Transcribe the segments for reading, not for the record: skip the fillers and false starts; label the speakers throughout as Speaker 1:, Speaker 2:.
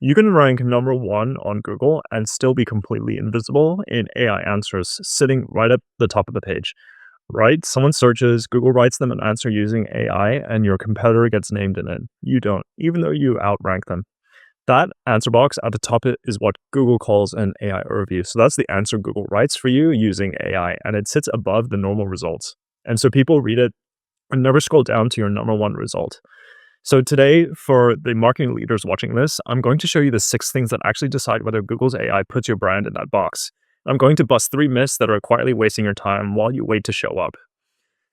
Speaker 1: You can rank number one on Google and still be completely invisible in AI answers sitting right at the top of the page. Right? Someone searches, Google writes them an answer using AI, and your competitor gets named in it. You don't, even though you outrank them. That answer box at the top is what Google calls an AI overview. So that's the answer Google writes for you using AI, and it sits above the normal results. And so people read it and never scroll down to your number one result. So today, for the marketing leaders watching this, I'm going to show you the 6 things that actually decide whether Google's AI puts your brand in that box. I'm going to bust 3 myths that are quietly wasting your time while you wait to show up.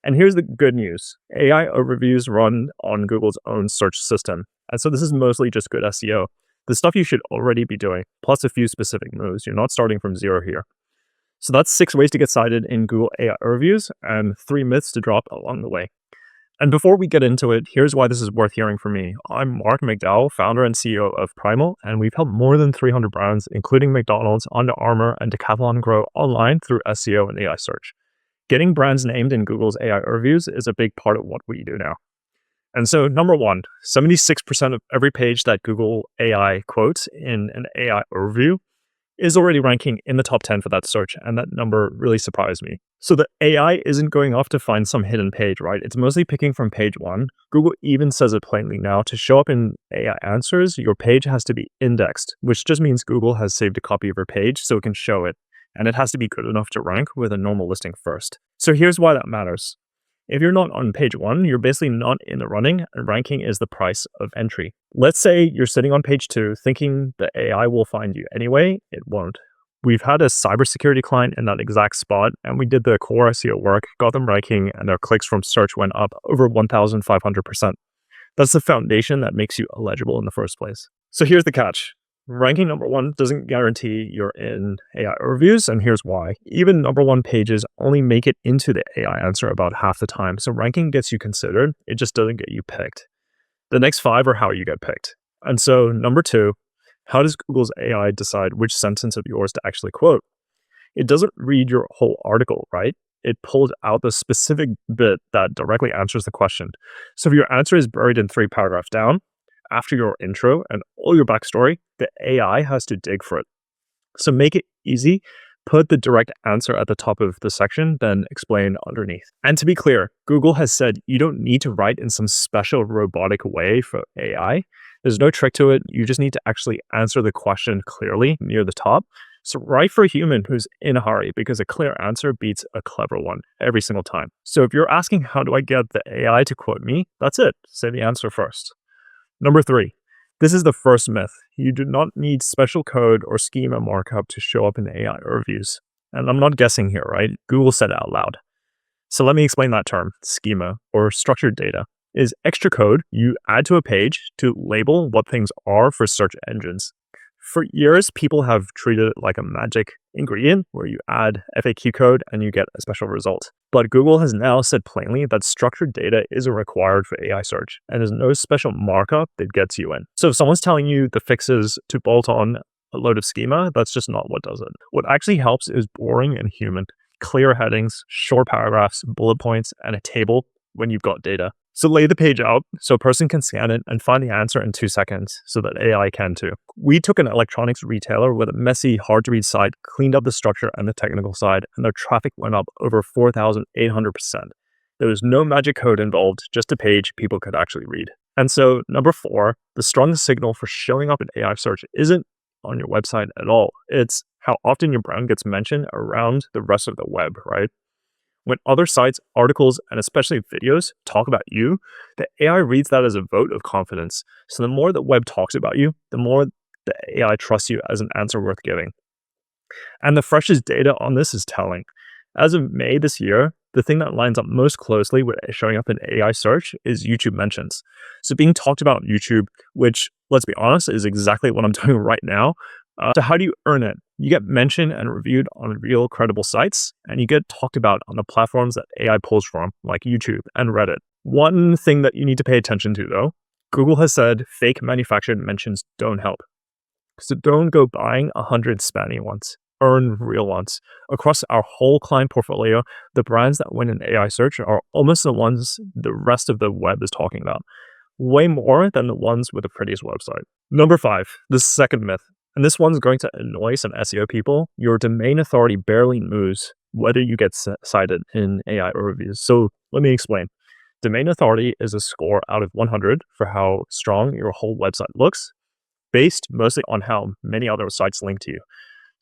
Speaker 1: And here's the good news. AI overviews run on Google's own search system. And so this is mostly just good SEO. The stuff you should already be doing, plus a few specific moves. You're not starting from zero here. So that's 6 ways to get cited in Google AI overviews and 3 myths to drop along the way. And before we get into it, here's why this is worth hearing from me. I'm Mark McDowell, founder and CEO of Primal, and we've helped more than 300 brands, including McDonald's, Under Armour, and Decathlon grow online through SEO and AI search. Getting brands named in Google's AI overviews is a big part of what we do now. And so, number one, 76% of every page that Google AI quotes in an AI overview is already ranking in the top 10 for that search, and that number really surprised me. So the AI isn't going off to find some hidden page, right? It's mostly picking from page 1. Google even says it plainly now. To show up in AI answers, your page has to be indexed, which just means Google has saved a copy of your page so it can show it, and it has to be good enough to rank with a normal listing first. So here's why that matters. If you're not on page 1, you're basically not in the running, and ranking is the price of entry. Let's say you're sitting on page 2 thinking the AI will find you anyway, it won't. We've had a cybersecurity client in that exact spot, and we did the core SEO work, got them ranking, and their clicks from search went up over 1,500%. That's the foundation that makes you illegible in the first place. So here's the catch. Ranking number 1 doesn't guarantee you're in AI overviews, and here's why. Even number 1 pages only make it into the AI answer about half the time, so ranking gets you considered, it just doesn't get you picked. The next 5 are how you get picked. And so, number 2, how does Google's AI decide which sentence of yours to actually quote? It doesn't read your whole article, right? It pulls out the specific bit that directly answers the question. So if your answer is buried in 3 paragraphs down, after your intro and all your backstory, the AI has to dig for it. So make it easy. Put the direct answer at the top of the section, then explain underneath. And to be clear, Google has said you don't need to write in some special robotic way for AI. There's no trick to it. You just need to actually answer the question clearly near the top. So write for a human who's in a hurry, because a clear answer beats a clever one every single time. So if you're asking, how do I get the AI to quote me? That's it. Say the answer first. Number 3, this is the first myth. You do not need special code or schema markup to show up in AI overviews. And I'm not guessing here, right? Google said it out loud. So let me explain that term. Schema, or structured data, is extra code you add to a page to label what things are for search engines. For years, people have treated it like a magic ingredient where you add FAQ code and you get a special result. But Google has now said plainly that structured data isn't required for AI search, and there's no special markup that gets you in. So if someone's telling you the fixes to bolt on a load of schema, that's just not what does it. What actually helps is boring and human. Clear headings, short paragraphs, bullet points, and a table when you've got data. So lay the page out so a person can scan it and find the answer in 2 seconds so that AI can too. We took an electronics retailer with a messy, hard-to-read site, cleaned up the structure and the technical side, and their traffic went up over 4,800%. There was no magic code involved, just a page people could actually read. And so, number 4, the strongest signal for showing up in AI search isn't on your website at all. It's how often your brand gets mentioned around the rest of the web, right? When other sites, articles, and especially videos talk about you, the AI reads that as a vote of confidence. So the more the web talks about you, the more the AI trusts you as an answer worth giving. And the freshest data on this is telling. As of May this year, the thing that lines up most closely with showing up in AI search is YouTube mentions. So being talked about on YouTube, which, let's be honest, is exactly what I'm doing right now. So how do you earn it? You get mentioned and reviewed on real credible sites, and you get talked about on the platforms that AI pulls from, like YouTube and Reddit. One thing that you need to pay attention to, though, Google has said fake manufactured mentions don't help. So don't go buying 100 spammy ones. Earn real ones. Across our whole client portfolio, the brands that win in AI search are almost the ones the rest of the web is talking about. way more than the ones with the prettiest website. Number 5, the second myth, and this one's going to annoy some SEO people. Your domain authority barely moves whether you get cited in AI overviews. So let me explain. Domain authority is a score out of 100 for how strong your whole website looks, based mostly on how many other sites link to you.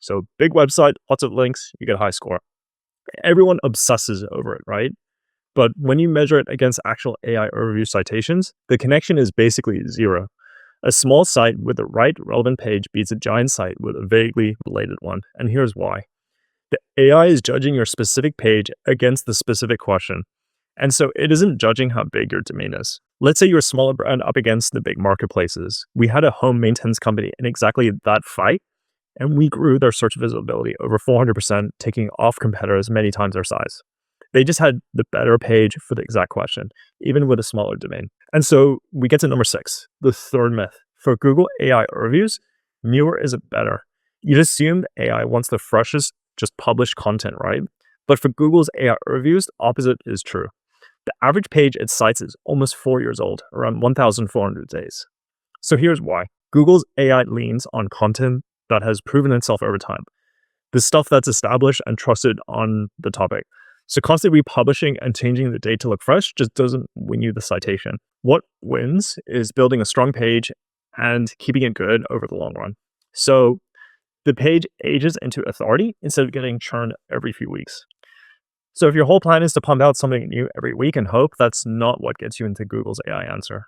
Speaker 1: So big website, lots of links, you get a high score. Everyone obsesses over it, right? But when you measure it against actual AI overview citations, the connection is basically zero. A small site with the right relevant page beats a giant site with a vaguely related one. And here's why. The AI is judging your specific page against the specific question. And so it isn't judging how big your domain is. Let's say you're a smaller brand up against the big marketplaces. We had a home maintenance company in exactly that fight, and we grew their search visibility over 400%, taking off competitors many times our size. They just had the better page for the exact question, even with a smaller domain. And so we get to number 6, the third myth. For Google AI overviews, newer isn't better. You'd assume the AI wants the freshest, just published content, right? But for Google's AI overviews, the opposite is true. The average page it cites is almost 4 years old, around 1,400 days. So here's why. Google's AI leans on content that has proven itself over time. The stuff that's established and trusted on the topic. So constantly republishing and changing the date to look fresh just doesn't win you the citation. What wins is building a strong page and keeping it good over the long run. So the page ages into authority instead of getting churned every few weeks. So if your whole plan is to pump out something new every week and hope, that's not what gets you into Google's AI answer.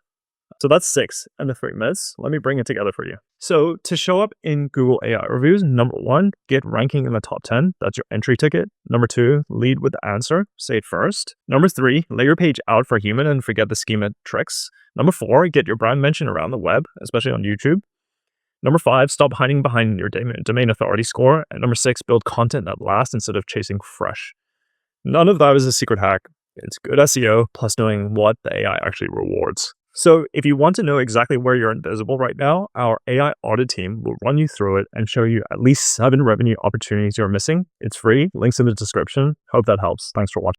Speaker 1: So that's 6 and the 3 myths. Let me bring it together for you. So to show up in Google AI reviews, number 1, get ranking in the top 10. That's your entry ticket. Number 2, lead with the answer. Say it first. Number 3, lay your page out for human and forget the schema tricks. Number 4, get your brand mentioned around the web, especially on YouTube. Number 5, stop hiding behind your domain authority score. And number 6, build content that lasts instead of chasing fresh. None of that is a secret hack. It's good SEO plus knowing what the AI actually rewards. So if you want to know exactly where you're invisible right now, our AI audit team will run you through it and show you at least 7 revenue opportunities you're missing. It's free. Links in the description. Hope that helps. Thanks for watching.